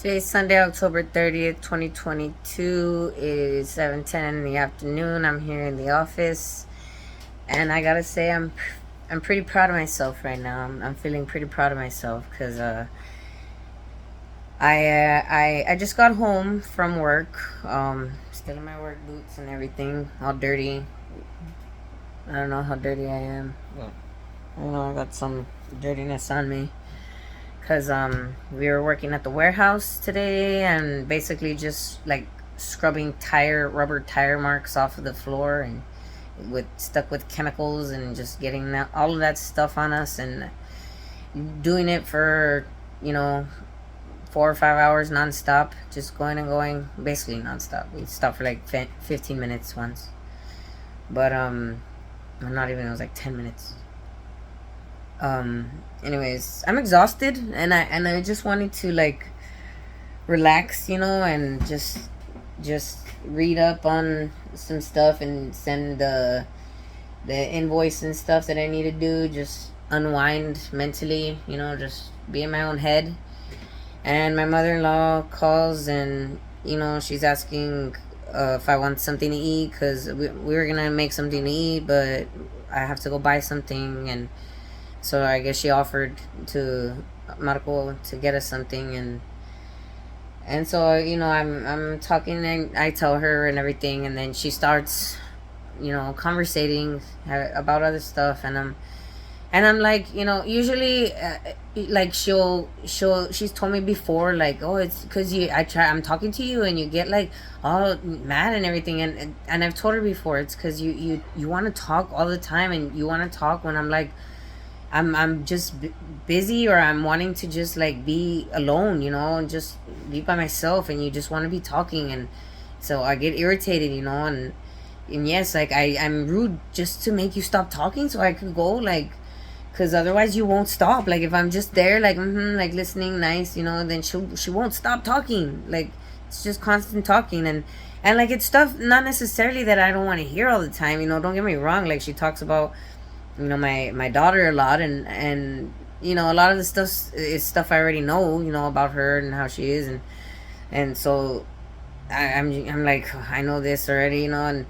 Today's Sunday, October 30th, 2022. It is 7:10 in the afternoon. I'm here in the office, and I gotta say, I'm pretty proud of myself right now. I'm feeling pretty proud of myself because I just got home from work. Still in my work boots and everything, all dirty. I don't know how dirty I am. But I don't know. I got some dirtiness on me. Cause we were working at the warehouse today and basically just like scrubbing rubber tire marks off of the floor and with stuck with chemicals and just getting that all of that stuff on us and doing it for you know 4 or 5 hours nonstop, just going and going, basically nonstop. We stopped for like 15 minutes once, but not even. It was like 10 minutes. Anyways, I'm exhausted and I just wanted to like relax, and just read up on some stuff and send the invoice and stuff that I need to do, just unwind mentally, just be in my own head. And my mother-in-law calls and she's asking if I want something to eat because we were gonna make something to eat, but I have to go buy something. And so I guess she offered to Marco to get us something. And so I'm talking and I tell her and everything, and then she starts conversating about other stuff. And I'm like, usually, like she's told me before, like, oh, it's because I'm talking to you and you get like all mad and everything, and I've told her before, it's because you want to talk all the time, and you want to talk when I'm like, I'm just busy, or I'm wanting to just like be alone, and just be by myself, and you just want to be talking, and so I get irritated, and yes, like I'm rude just to make you stop talking so I could go, like, because otherwise you won't stop. Like if I'm just there, like like listening, nice, then she won't stop talking. Like it's just constant talking, and like it's stuff not necessarily that I don't want to hear all the time. Don't get me wrong. Like she talks about my daughter a lot, and a lot of the stuff is stuff I already know, about her and how she is, and so I'm like, I know this already, and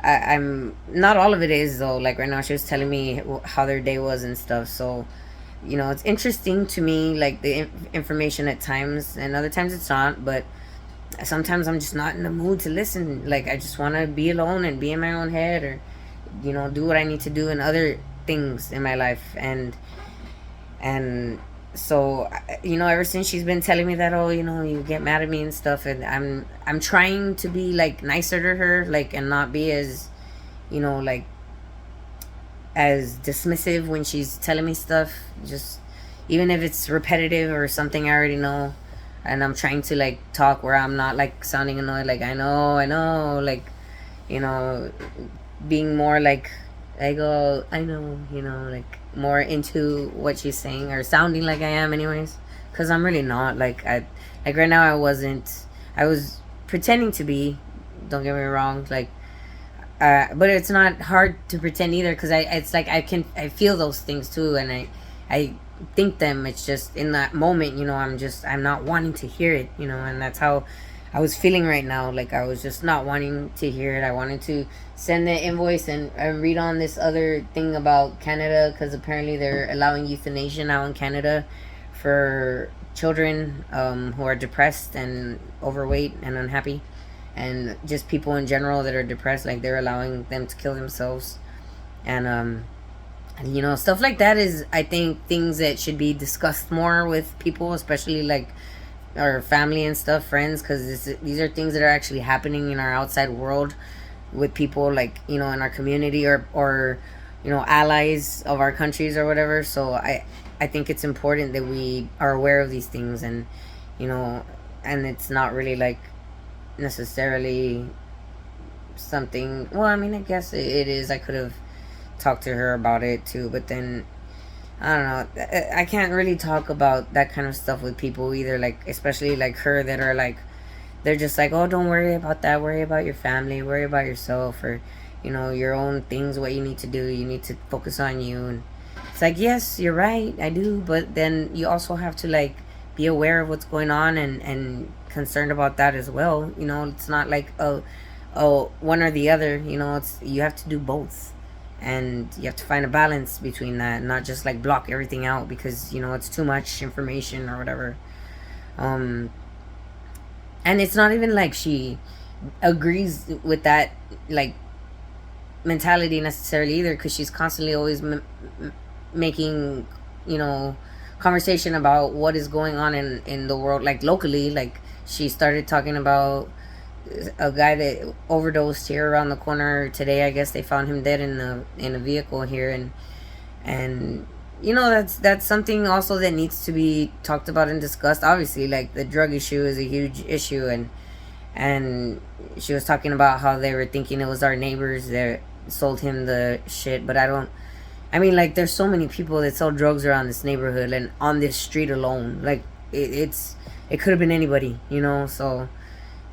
I'm not all of it is though. Like right now, she was telling me how their day was and stuff. So, it's interesting to me, like the information at times, and other times it's not. But sometimes I'm just not in the mood to listen. Like I just want to be alone and be in my own head, or do what I need to do in other things in my life. And so ever since she's been telling me that, oh, you get mad at me and stuff, and I'm trying to be like nicer to her, like, and not be as like as dismissive when she's telling me stuff, just even if it's repetitive or something I already know. And I'm trying to like talk where I'm not like sounding annoyed, like I know, like, you know being more like, I know, like more into what she's saying, or sounding like I am anyways, because I'm really not. Like right now, I was pretending to be, don't get me wrong, like, but it's not hard to pretend either, because it's like I feel those things too, and I think them. It's just in that moment, I'm not wanting to hear it, and that's how I was feeling right now. Like I was just not wanting to hear it. I wanted to send the invoice and read on this other thing about Canada, because apparently they're allowing euthanasia now in Canada for children who are depressed and overweight and unhappy, and just people in general that are depressed. Like they're allowing them to kill themselves, and stuff like that is, I think, things that should be discussed more with people, especially like our family and stuff, friends, because these are things that are actually happening in our outside world with people, like, in our community, or allies of our countries or whatever. So I think it's important that we are aware of these things, and and it's not really like necessarily something. Well, I mean, I guess it is. I could have talked to her about it too, but then I don't know. I can't really talk about that kind of stuff with people either. Like, especially like her, that are like, they're just like, oh, don't worry about that. Worry about your family. Worry about yourself, or your own things. What you need to do. You need to focus on you. And it's like, yes, you're right. I do, but then you also have to like be aware of what's going on and concerned about that as well. You know, it's not like one or the other. You know, it's you have to do both, and you have to find a balance between that, not just like block everything out because you know it's too much information or whatever. Um, and it's not even like she agrees with that like mentality necessarily either, because she's constantly always making, you know, conversation about what is going on in the world, like locally. Like she started talking about a guy that overdosed here around the corner today. I guess they found him dead in a vehicle here, and you know that's something also that needs to be talked about and discussed. Obviously, like the drug issue is a huge issue, and she was talking about how they were thinking it was our neighbors that sold him the shit, but I mean, like, there's so many people that sell drugs around this neighborhood and on this street alone. Like, it could have been anybody, you know. So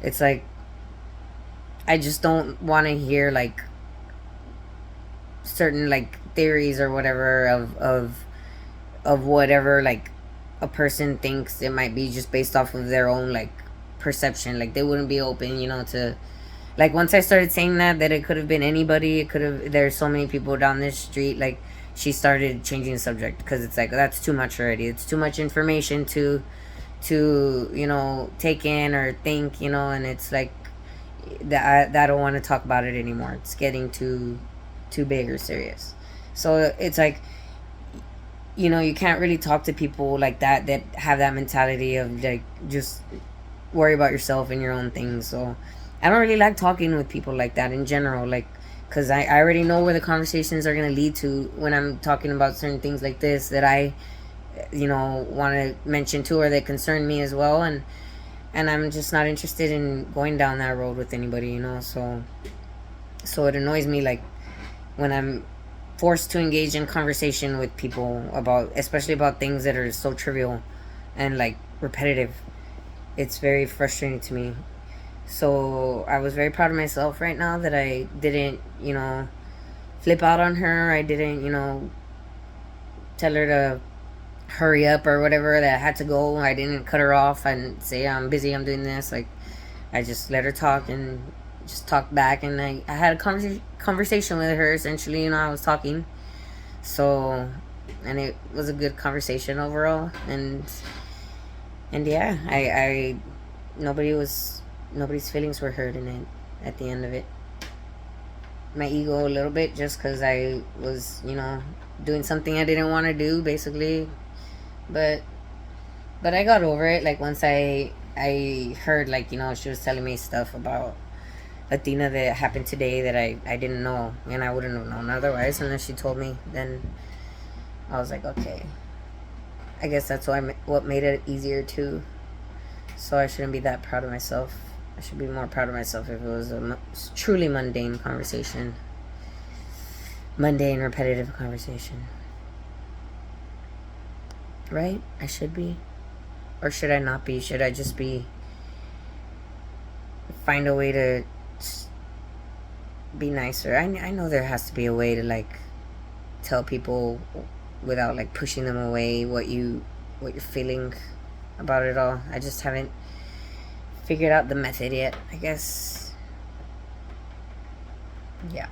it's like I just don't want to hear like certain like theories or whatever of whatever like a person thinks it might be just based off of their own like perception. Like they wouldn't be open, you know, to like once I started saying that it could have been anybody. It could have. There's so many people down this street. Like she started changing the subject because it's like that's too much already. It's too much information to you know take in or think, you know, and it's like that I don't want to talk about it anymore. It's getting too big or serious. So it's like, you know, you can't really talk to people like that have that mentality of like just worry about yourself and your own things. So I don't really like talking with people like that in general, like because I already know where the conversations are going to lead to when I'm talking about certain things like this that I, you know, want to mention too, or that concern me as well. And I'm just not interested in going down that road with anybody, you know. So it annoys me, like when I'm forced to engage in conversation with people about, especially about things that are so trivial and like repetitive. It's very frustrating to me. So I was very proud of myself right now that I didn't, you know, flip out on her. I didn't, you know, tell her to hurry up or whatever, that I had to go. I didn't cut her off and say I'm busy, I'm doing this. Like I just let her talk and just talk back, and I had a conversation with her essentially. You know, I was talking, so, and it was a good conversation overall. And yeah, I nobody's feelings were hurt in it at the end of it. My ego a little bit, just because I was, you know, doing something I didn't want to do basically, but I got over it. Like once I heard, like, you know, she was telling me stuff about Latina that happened today that I didn't know, and I wouldn't have known otherwise unless she told me. Then I was like, okay, I guess that's what made it easier too. So I shouldn't be that proud of myself. I should be more proud of myself if it was a truly mundane conversation. Mundane, repetitive conversation. Right? I should be. Or should I not be? Should I just be... find a way to be nicer? I know there has to be a way to, like, tell people without, like, pushing them away what you're feeling about it all. I just haven't figured out the method yet, I guess. Yeah.